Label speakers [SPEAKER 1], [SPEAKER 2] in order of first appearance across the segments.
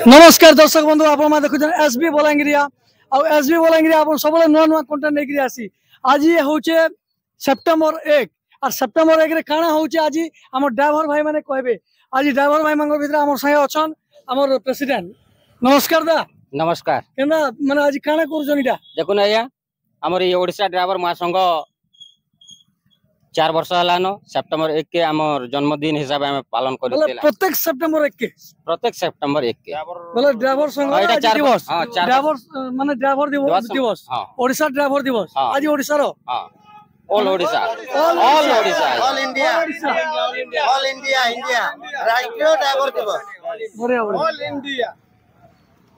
[SPEAKER 1] नमस्कार दर्शक बंधु आप देखुन एसबी बलांगिरिया एसबी बलांगिरिया आप सब नुआ नुआ कंटेंट लेकर आसी आज ये हूँ सेप्टेम्बर 1 और सेप्टेम्बर 1 काଣା हूँ आज आम ड्राइवर भाई मैंने कहबे आज ड्राइवर भाई मान भर आम संगे अच्छा आम प्रेसिडेंट नमस्कार दा
[SPEAKER 2] नमस्कार
[SPEAKER 1] केना माने आज काଣା करूछन इटा
[SPEAKER 2] देखुन आज्ञा आमर ये ओडिशा ड्राइवर महासंघ 4 वर्ष हलानो सेप्टेम्बर 1 के आमर जन्मदिन हिसाब में पालन करतेला
[SPEAKER 1] प्रत्येक सेप्टेम्बर 1 के
[SPEAKER 2] बोले
[SPEAKER 1] ड्राइवर संघ आज दिवस ड्राइवर माने ड्राइवर दिवस ओडिशा ड्राइवर दिवस आज ओडिसा रो
[SPEAKER 2] all Odisha
[SPEAKER 1] all India India राष्ट्रीय ड्राइवर दिवस बढ़िया ऑल इंडिया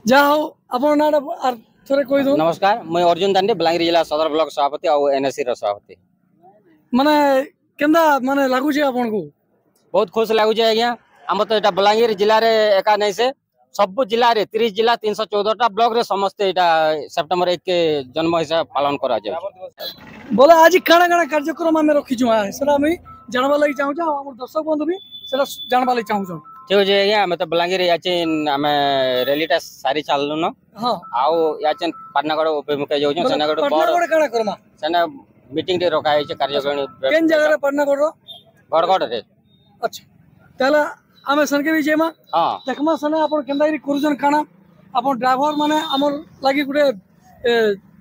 [SPEAKER 1] जा हो अपन नाडा आर थोरे कोइ दो
[SPEAKER 2] नमस्कार मैं अर्जुन दांडी बलांगीर जिला सदर ब्लॉक सभापति और एनएससी रो सभापति
[SPEAKER 1] माने केंदा माने लागु छै आपन को
[SPEAKER 2] बहुत खुश लागु छै आज्ञा हम तो एटा बलांगीर जिला रे एका नै से सब जिला रे 30 जिला 314 टा ब्लॉक रे समस्त एटा सेप्टेम्बर 1 के जन्म हिसाब पालन करा जाय
[SPEAKER 1] बोला आज काना काना कार्यक्रम में रखी छु सेरा मैं जानबा लागि चाहू छ हमर दर्शक बंधु भी सेरा जानबा लागि चाहू छ
[SPEAKER 2] ठीक छै आज्ञा हम तो बलांगीर याचिन हमें रैलीटा सारी चालनु न
[SPEAKER 1] हां
[SPEAKER 2] आउ याचिन पाटनागढ़ उपमुख जाउ छ सनागढ़
[SPEAKER 1] पाटनागढ़ काना करमा
[SPEAKER 2] सना मीटिंग रे रखा है कार्यक्रम
[SPEAKER 1] केन जगह रे पाटनागढ़ रो
[SPEAKER 2] गड़गड़ रे
[SPEAKER 1] अच्छा ताला आमे सनके भी जेमा
[SPEAKER 2] हां
[SPEAKER 1] देखमा सने अपन केंदारी कुरुजन खाना अपन ड्राइवर माने हमर लागि गुटे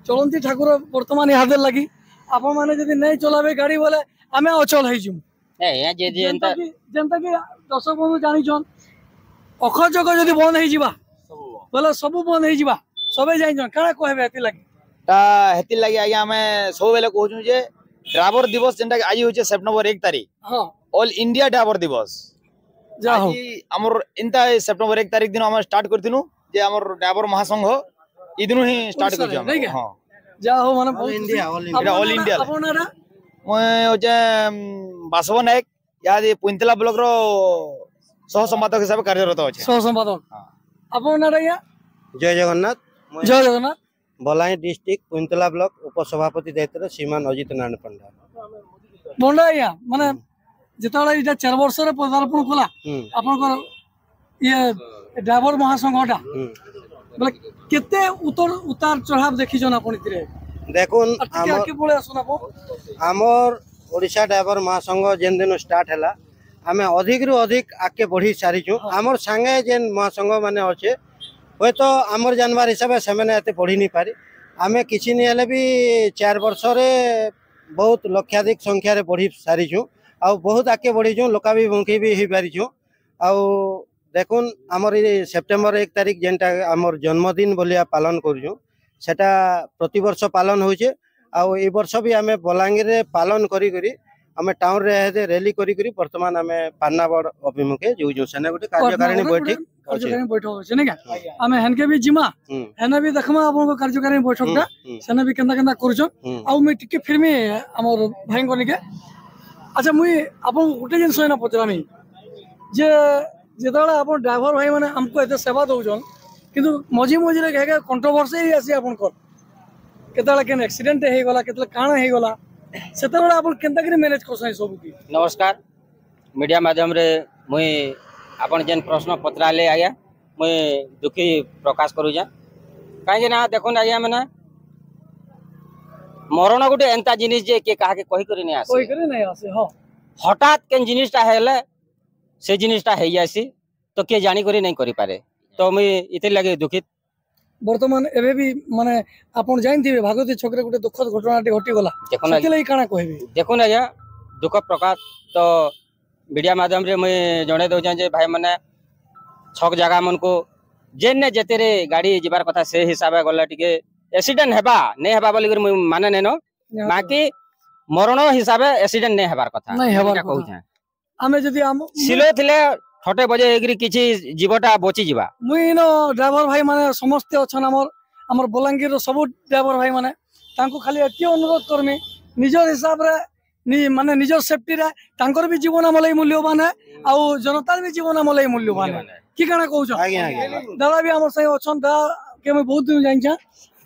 [SPEAKER 1] चलंती ठाकुर वर्तमान यादे लागि अपन माने जदी नै चलाबे गाड़ी बोले आमे अचल होई जु
[SPEAKER 2] ए या जे
[SPEAKER 1] जनता के दर्शक बंधु जानि छन अखर जगह जदी बंद होई जिबा बोले सब बंद होई जिबा सबे जानि छन काना कहबे हेति लागि
[SPEAKER 3] ता हेति लागि आज्ञा हमें सब बेले कहू जे ड्राइवर दिवस जेंटा आज होचे सेप्टेम्बर 1 तारीख
[SPEAKER 1] हां
[SPEAKER 3] ऑल इंडिया ड्राइवर दिवस
[SPEAKER 1] जा हो
[SPEAKER 3] हमर इंता सेप्टेम्बर 1 तारीख दिन हम स्टार्ट करथिनु जे हमर ड्राइवर महासंघ ई दिन ही स्टार्ट करछ हां
[SPEAKER 1] जा हो माने ऑल इंडिया
[SPEAKER 3] अपनारा मैं होचे बासव नायक यादी पुंतला ब्लॉक रो सह संपादक हिसाब कार्यरत अछि
[SPEAKER 1] सह संपादक अपनारा या
[SPEAKER 4] जय जगन्नाथ बलांगीर डिस्ट्रिक्ट पुंतला ब्लॉक उपसभापति दायित्व श्रीमान अजित नारायण पंडा
[SPEAKER 1] पंडा या माने जेताला इटा 4 वर्ष रे पदार्पण कला आपन को ये ड्राइवर महासंघटा बोले केते उतार चढ़ाव देखि जन आपन इतरे
[SPEAKER 4] देखुन
[SPEAKER 1] आके बोले सुना को
[SPEAKER 4] हमर ओडिशा ड्राइवर महासंघ जेन दिन स्टार्ट हला हमें अधिक रु अधिक आके बढ़ी सारी छु हमर संगे जेन महासंघ माने अछि होय तो हमर जानवर हिसाब से मैंने एते पढ़ी नहीं पारी आमे किछि नहीं हले भी 4 वर्ष रे बहुत लक्षाधिक संख्या रे बढ़ी सारी छु आ बहुत आके बढ़ी छु लोकाभिमुखी भी ही पारी छु आ देखुन हमर सेप्टेम्बर 1 तारीख जेनटा हमर जन्मदिन बोलिया पालन करू सेटा प्रति वर्ष पालन होचे आ ए वर्ष भी आमे बलांगीर रे पालन करी करी आमे टाउन रे रैली करी करी वर्तमान आमे पान्नाबड़ अभिमुखे जो सेना गुटे कार्यकारिणी बैठक
[SPEAKER 1] होचे ने का आमे हनके भी जिमा हेना भी देखमा आपन को कार्यकारिणी बैठकटा सेना भी केंदा केंदा करछो आ मैं टिके फिर में हमर भाई को निके अच्छा मुई आपन गुटे जिन सोना पचरामी जे जेताला आपन ड्राइवर भाई माने हमको एते सेवा दउजन किंतु मझी मझी रे कहे कंट्रोवर्सी ही आसी आपन को केताला केन एक्सीडेंट हे गला केतला काना हे गला सेतबेला आपन केंता करी मैनेज करसै सब की
[SPEAKER 2] नमस्कार मीडिया माध्यम रे मुई आपन जेन प्रश्न पत्राले आया मुई दुखी प्रकाश करू जा काहे ना देखुन आया माने मरण गुटे एंता जिनिस जे के काहा के कहि नै आसे हो हठात केन जिनिसटा हेले से जिनिसटा हे जासी तो के जानी करी नहीं करि पारे तो मुई इते लगे दुखित
[SPEAKER 1] वर्तमान एबे भी माने आपन जानथिबे भागवती छकरे गुटे दुखद घटनाटी घटी गला सेते लई काना कहबे
[SPEAKER 2] देखुन आया दुख प्रकाश तो मीडिया माध्यम रे मैं जणे दउ जे भाई माने छक जगह मन को जेने जेते रे गाड़ी जिबार कथा से हिसाबे गला टिके एक्सीडेंट हेबा नै हेबा बोली कर माने नेनो बाकी मरण हिसाबे एक्सीडेंट नै हेबार कथा
[SPEAKER 1] नै हेबार कहू छै हमें जदी हम
[SPEAKER 2] सिलो थिले ठटे बजे एग्री किछि जीवटा बची जिबा
[SPEAKER 1] मुई नो ड्राइवर भाई माने समस्त अछन हमर बलांगीर रो सब ड्राइवर भाई माने तांको खाली एति अनुरोध करमी निजर हिसाब रे माने निजर सेफ्टी रे तांकर भी जीवन हमलै मूल्यवान है आ जनतार भी जीवन हमलै मूल्यवान है की काना कहू छ दादा भी हमर सही अछन दा के मैं बहुत दिन जाइन छ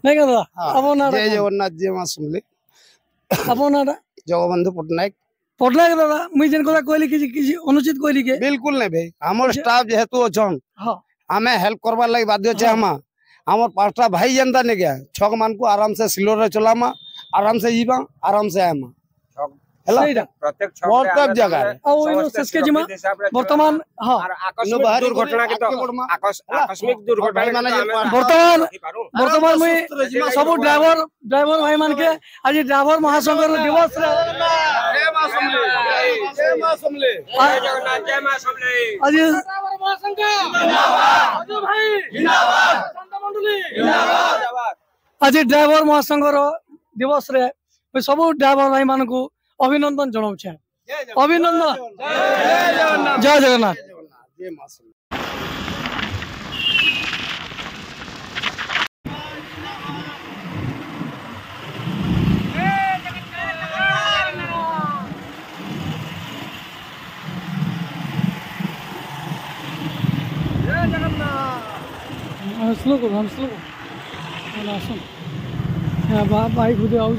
[SPEAKER 1] नै का दादा अब ना
[SPEAKER 5] जय जगन्नाथ जी मा सुनले
[SPEAKER 1] अब ना
[SPEAKER 5] जगबंधु पटनायक
[SPEAKER 1] पढ़ला के दादा मुई जेन कोला कहली कि अनुचित कहली के
[SPEAKER 5] बिल्कुल नै भाई हमर स्टाफ जेहेतु अछन आमे हेल्प करबार लागि बाध्य छे हम हमर पांचटा भाई जनता ने गया छक मान को आराम से सिलोर रे चलामा आराम से जीवा आराम से आमा
[SPEAKER 2] प्रत्येक
[SPEAKER 5] जगह
[SPEAKER 1] वर्तमान हाँ
[SPEAKER 2] दुर्घटना के तो आकस्मिक दुर्घटना
[SPEAKER 1] वर्तमान में सब ड्राइवर भाई मान के आज ड्राइवर महासंघ दिवस आज ड्राइवर महासंघ दिवस रे सब ड्राइवर भाई मान को अभिनंदन जनाऊे अभिनंदन जय जगन्नाथ स्लो करो हम स्लो बाइक खुदे आउ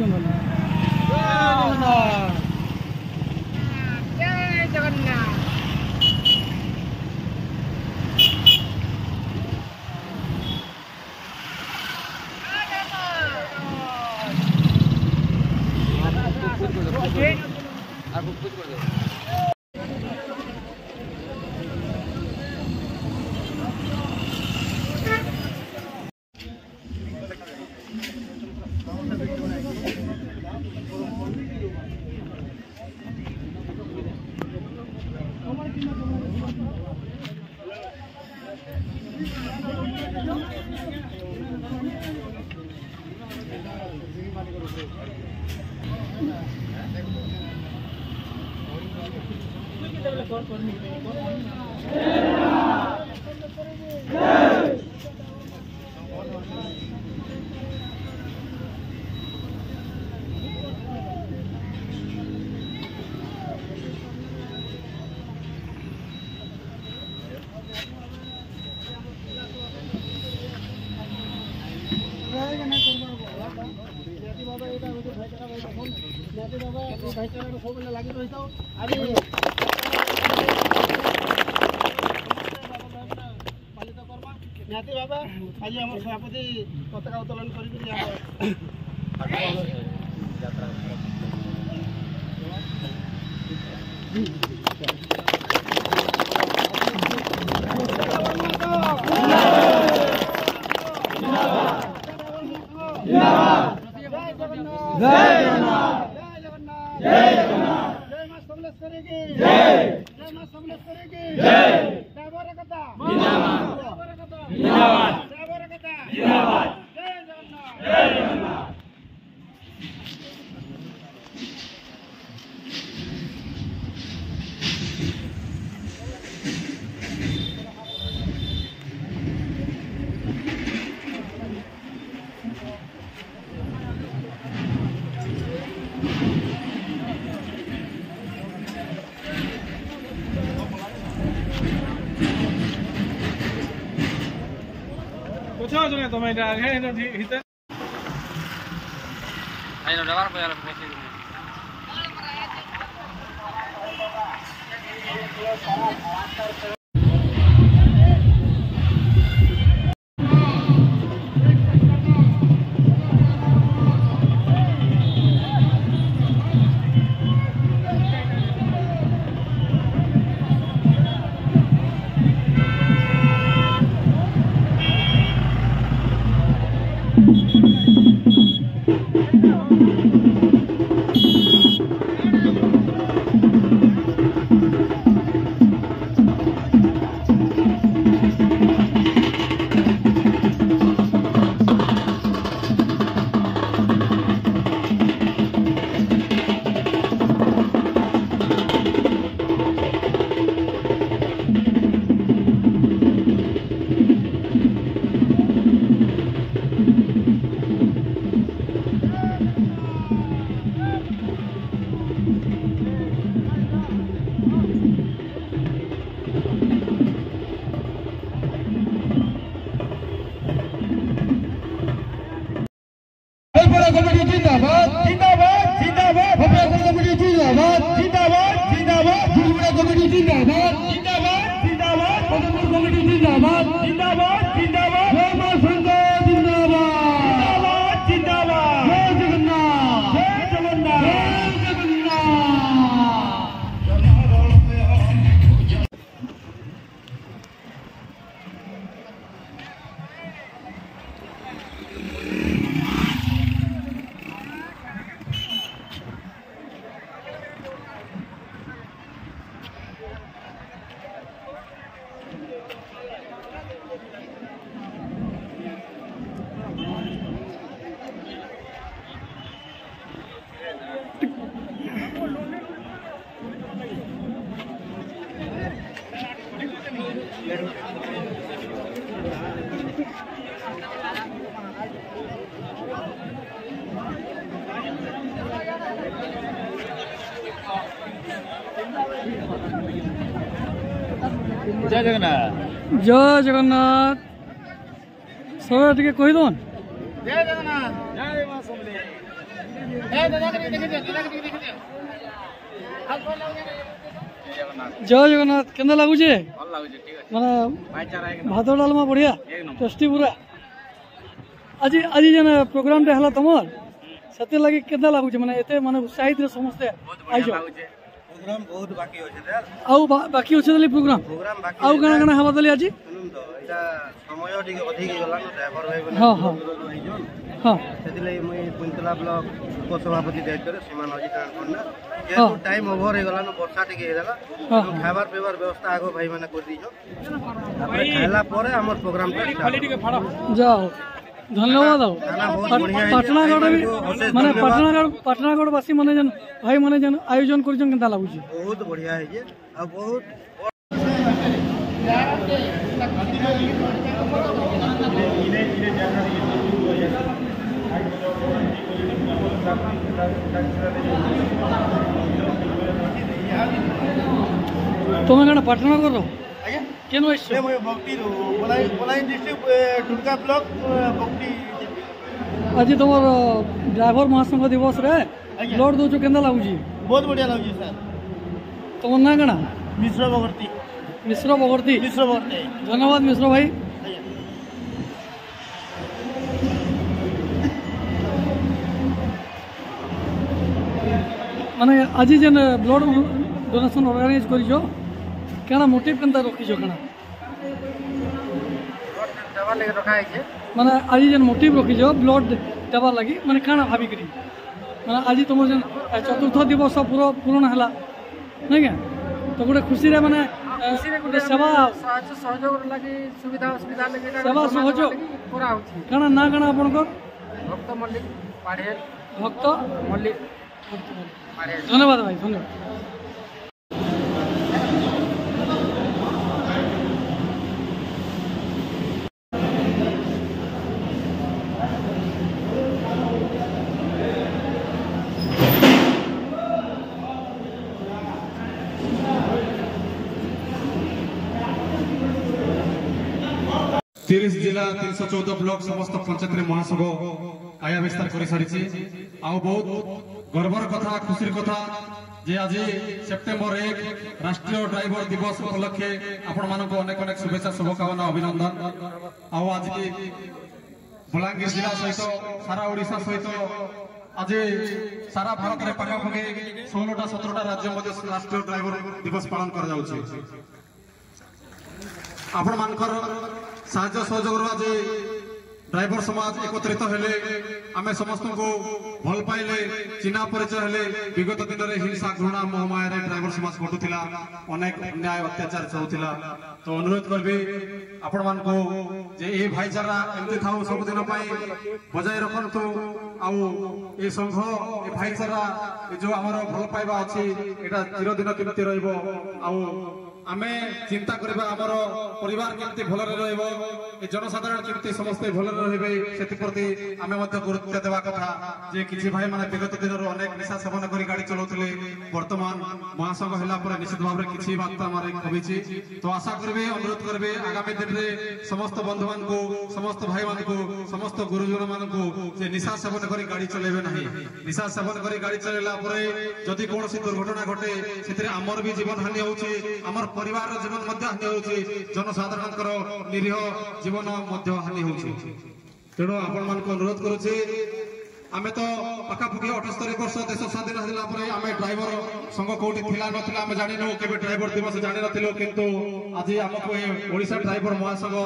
[SPEAKER 6] निहाती बाबा आज आम सभापति पताका उत्तोलन जिंदाबाद
[SPEAKER 7] कमिटी जिंदाबाद जिंदाबाद जिंदाबाद जय मां संघ जिंदाबाद जिंदाबाद जय जगन्नाथ जय जगन्नाथ जय जय जगन्नाथ
[SPEAKER 1] जय जगन्नाथ सब टे कहीदन
[SPEAKER 6] जय जगन्नाथ जय मां समले
[SPEAKER 1] जय जगन्नाथ केना लागुचे माने भात डालमा बढ़िया टेस्टी पूरा आज आज जेन प्रोग्राम टे हला तमर सते लगे केना लागुचे माने एते माने उत्साहित रे समस्त आइजो
[SPEAKER 4] प्रोग्राम बहुत बाकी होचे यार
[SPEAKER 1] आउ बाकी होचे दली प्रोग्राम
[SPEAKER 4] बाकी
[SPEAKER 1] आउ गाना गाना हवा दली आज
[SPEAKER 4] सुनुम तो एटा समय ठीक अधिक गला न ड्राइवर भाई बने
[SPEAKER 1] हां हां हां
[SPEAKER 4] सेदिले मुई कुंतला ब्लॉक उपसभापति दायित्व रे सीमा नजी कान कोना जे टाइम ओवर हे गला न वर्षा टिके हेला खाबार पेवर व्यवस्था आगो भाई माने कर दीजो तापर खाइला परे हमर प्रोग्राम
[SPEAKER 1] जाओ धन्यवाद पाटनागढ़ भी माने पाटनागढ़ वासी माने जन भाई माने जन आयोजन करजन केनता लागुची
[SPEAKER 4] बहुत बढ़िया है जे आ बहुत
[SPEAKER 1] तुम्हें कण पाटनागढ़ केन वैसे
[SPEAKER 6] मैं भक्ति रो बलाई डिस्ट्रिक्ट टुटका ब्लॉक भक्ति
[SPEAKER 1] आज तुम ड्राइवर महासंघ दिवस रे लोड दो केनता लागुची
[SPEAKER 6] बहुत बढ़िया लागुची सर
[SPEAKER 1] तुम ना कणा
[SPEAKER 6] मिश्र बगर्ती
[SPEAKER 1] धन्यवाद मिश्र भाई माने आज जेन ब्लड डोनेशन ऑर्गेनाइज करिजो केना मोटिव केनता रखिजो केना
[SPEAKER 4] दवा लेके रखा है जे
[SPEAKER 1] माने आज जेन मोटिव रखिजो ब्लड देवा लगी माने काना भाबी करी माने आज तुम जेन चतुर्थ दिवस पूर्ण हला नहीं क्या तो गोटे खुशी रे माने गोटे सेवा
[SPEAKER 2] सहयोग लगी सुविधा असुविधा लगी
[SPEAKER 1] सेवा सहयोग
[SPEAKER 2] पूरा होची
[SPEAKER 1] काना ना काना आपनकर
[SPEAKER 2] भक्त मल्लिक पाढ़ेल
[SPEAKER 1] भक्त
[SPEAKER 2] मल्लिक
[SPEAKER 1] धन्यवाद भाई धन्यवाद
[SPEAKER 8] तीस जिला 314 ब्लॉक समस्त पंचायत महासंघ आया विस्तार कर सारी बहुत गर्वर कथा खुशी कथा जे आज सेप्टेम्बर 1 राष्ट्रीय ड्राइवर दिवस उपलक्षे आपण मानक अनेक अनेक शुभेच्छा शुभकामना अभिनंदन आज की बलांगीर जिला सहित सारा ओडिशा सहित आज सारा भारत में पाखापाखि 16-17 राज्य मध्य राष्ट्रीय ड्राइवर दिवस पालन कर आपण मानकर साहाय्य सहयोग आज ड्राइवर समाज एकत्रित हेले आमे समस्त को भल पाइले चिन्हा परिचय हेले विगत दिन में हिंसा घृणा मोहमाया ड्राइवर समाज घटुला अनेक अन्याय अत्याचार चलुला तो अनुरोध करबी आपण मान को जे ए भाईचारा एमती थाउ सब दिन बजाय रखंतु आउ ए संघ ए भाईचारा जो हमर भल पाइबा अछि एटा चिरदिन केमती रहइबो आउ आमे चिंता करबा हमर परिवार केमती भलरे रहइबो ए जनसाधारण केमती समस्त भलरे रहइबे सेति प्रति आमे मध्य गुरुत्व देवा कथा जे किछि भाई माने विगत दिन रो अनेक निशा सेवन करी गाड़ी चलाउतले वर्तमान महासंघ हला पर निश्चित भाव रे किछि मात्रा मारे कमिछि तो आशा करबे अनुरोध करबे आगामी दिन रे समस्त बंधु मान को समस्त भाई मान को समस्त गुरुजन मान को जे निशा सेवन करी गाड़ी चलेबे नाही निशा सेवन करी गाड़ी चलेला परे जदि कोनोसी दुर्घटना घटे सेतिरे हमर भी जीवन हानि होउछि हमर परिवार जीवन मध्य हानि होउछि जनसाधारणकर निरीह जीवन मध्य हानि होउछि तेणु आपण मान को अनुरोध करूछि आमे तो पाखापुखी 78 वर्ष देश स्वाधीन होला परे आमे ड्राइवर संघ कोठी थिला नथिला आमे जानिनु केबे ड्राइवर दिवस जानि नथिलो किंतु आज हमको ओडिशा ड्राइवर महासंघ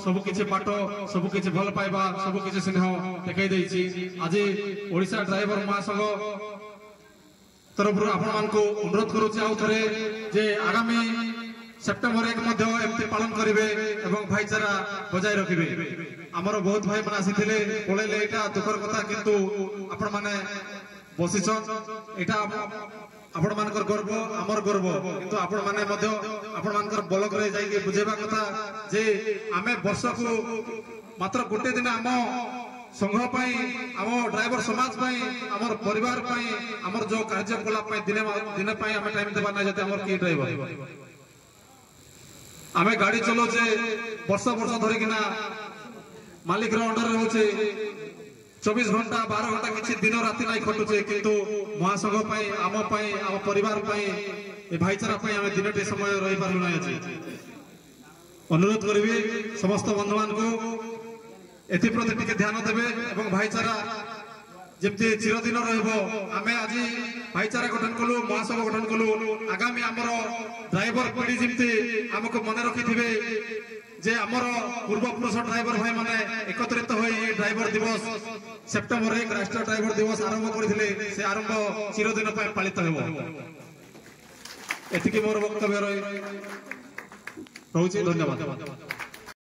[SPEAKER 8] सब किछि पाठ सब किछि भल पाइबा सब किछि स्नेह देखाई दैछि आज ओडिशा ड्राइवर महासंघ तरफ आपण मान को अनुरोध करूछि आउ थरे जे आगामी सेप्टेम्बर 1 मध्य एमती पालन करिवे एवं भाईचारा बजाय रखिबे हमर बहुत भाई मन आसीथिले पळेले एटा दुखर कथा किंतु आपण माने बसिछन एटा आपण मानकर गर्व हमर गर्व किंतु आपण माने मध्य आपण मानकर ब्लॉक रे जाई के बुझेबा कथा जे आमे वर्ष को मात्र गोटे दिन हम संघ पाई हम ड्राइवर समाज पाई हमर परिवार पाई हमर जो कार्यकलाप पाई दिने पाई हम टाइम देबा ना जते हमर की ड्राइवर आमे गाड़ी चलोचे वर्ष वर्ष धरिकिना मालिक रो अंडर रहउचे 24 घंटा 12 घंटा किछि दिन राति नाही खटुचे किंतु महासंघ पाई आम परिवार पाई ए भाईचारा पाई आमे दिनटे समय रहि पारु नाही अछि अनुरोध करबी समस्त बंधुमान को एथि प्रति टिके ध्यान देबे एवं भाईचारा जेमती चिरदिन रहबो आमे आज भाईचारा गठन कलु महासंघ गठन कलु आगामी हमर ड्राइवर पीढ़ी जेमती हमको मने रखिथिबे जे हमर पूर्व पुरुष ड्राइवर भाई माने एकत्रित होई ड्राइवर दिवस सेप्टेम्बर 1 राष्ट्रीय ड्राइवर दिवस आरंभ करथिले से आरंभ चिरदिन पाई पालित हेबो एथिके मोर वक्तव्य रही रहउची धन्यवाद।